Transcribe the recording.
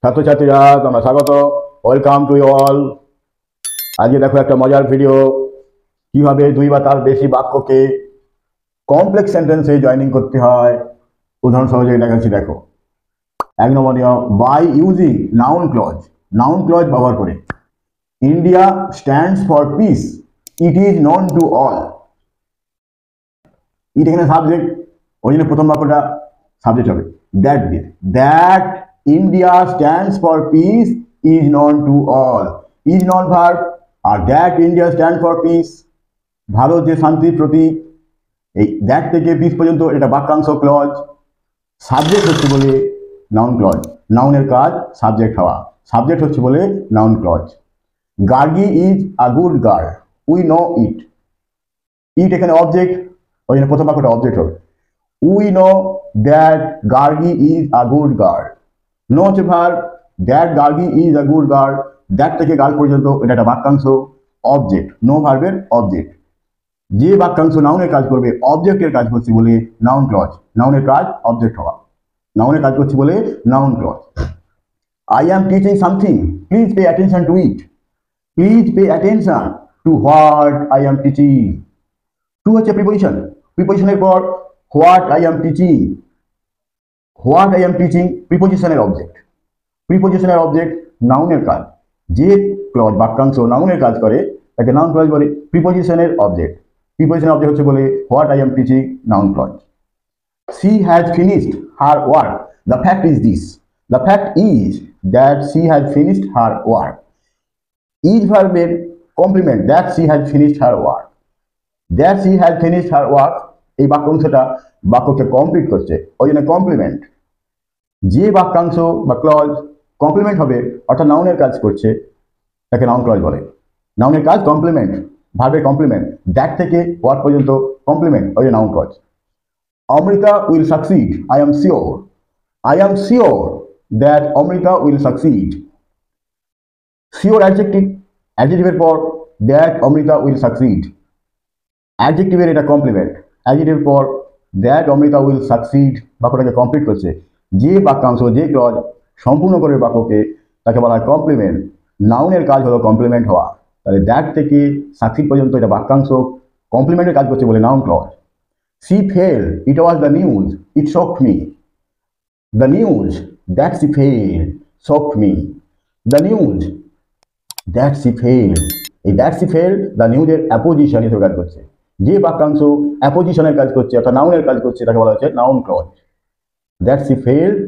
ছাত্রছাত্রীরা তোমরা স্বাগত, ওয়েলকাম টু ইউ অল। আজকে দেখো একটা মজার ভিডিও, কিভাবে দুই বা তার বেশি বাক্যকে কমপ্লেক্স সেন্টেন্সে জয়েনিং করতে হয়। উদাহরণ সহযোগে দেখাচ্ছি। দেখো, এক নম্বর নিয়ম, by using noun clause. Noun clause ব্যবহার করে। India stands for peace, it is known to all. It এখানে সাবজেক্ট, ওই জন্য প্রথম বাক্যটা সাবজেক্ট হবে দ্যাট দিয়ে। That India stands for peace is known to all. Is known verb, আর that India stand for peace, Bharat যে শান্তির প্রতীক। এই দ্যাট থেকে পিস পর্যন্ত এটা বাক্যাংশ ক্লজ। সাবজেক্ট হচ্ছে বলে নাউন ক্লজ। নাউনের কাজ সাবজেক্ট হওয়া, সাবজেক্ট হচ্ছে বলে noun clause. Gargi is a good girl, we know it. It এখানে অবজেক্ট, ওই জন্য প্রথম বাক্যটা অবজেক্ট হবে। We know that Gargi is a good girl. Know হচ্ছে verb, that Gargi is a good girl, that থেকে গার্ল পর্যন্ত এটা একটা বাক্যাংশ, অবজেক্ট। নো ভার্বের অবজেক্ট। যে বাক্যাংশ নাউনের কাজ করবে, অবজেক্টের কাজ করছে বলে নাউন ক্লজ। নাউনের কাজ অবজেক্ট হওয়া, নাউনের কাজ করছে বলে noun clause. I am teaching something, please pay attention to it. Please pay attention to what I am teaching. To হচ্ছে প্রিপোজিশন, প্রিপোজিশনের পর what I am teaching. What I am teaching প্রিপোজিশনের অবজেক্ট। প্রিপোজিশনের অবজেক্ট নাউনের কাজ। যে clause বাক্যাংশ নাউনের কাজ করে তাকে নাউন ক্লজ বলে। প্রিপোজিশনের অবজেক্ট, প্রিপোজিশনের অবজেক্ট হচ্ছে বলে what I am teaching, noun clause. She has finished her work. The fact is this. The fact is that she has finished her work. Is verb complement, that she has finished her work. That she has finished her work এই বাক্যাংশটা বাক্যকে complete করছে, ওই জন্য complement. যে বাক্যাংশ বা clause complement হবে অর্থাৎ নাউনের কাজ করছে তাকে নাউন ক্লজ বলে। নাউনের কাজ কমপ্লিমেন্ট, ভার্বের কমপ্লিমেন্ট। দ্যাট থেকে ওয়ার্ক পর্যন্ত কমপ্লিমেন্ট, ওই noun clause. Amrita will succeed, I am sure. I am sure that Amrita will succeed. Sure adjective, adjectiveর পর that Amrita will succeed. Adjectiveর এটা কমপ্লিমেন্ট, adjectiveর পর that Amrita will succeed বাক্যটাকে complete করছে। যে বাক্যাংশ যে ক্লজ সম্পূর্ণ করে বাক্যকে তাকে বলা হয় কমপ্লিমেন্ট। নাউনের কাজ হলো কমপ্লিমেন্ট হওয়া, তাহলে দ্যাট থেকে সাকসিড পর্যন্ত এটা বাক্যাংশ কমপ্লিমেন্টের কাজ করছে বলে noun clause. She failed, it was the news, it shocked me. The news that she failed shocked me. The news that she failed, এই that she failed the news এর অ্যাপোজিশন হিসেবে কাজ করছে। যে বাক্যাংশ অ্যাপোজিশনের কাজ করছে অর্থাৎ নাউনের কাজ করছে তাকে বলা হচ্ছে noun clause. That she failed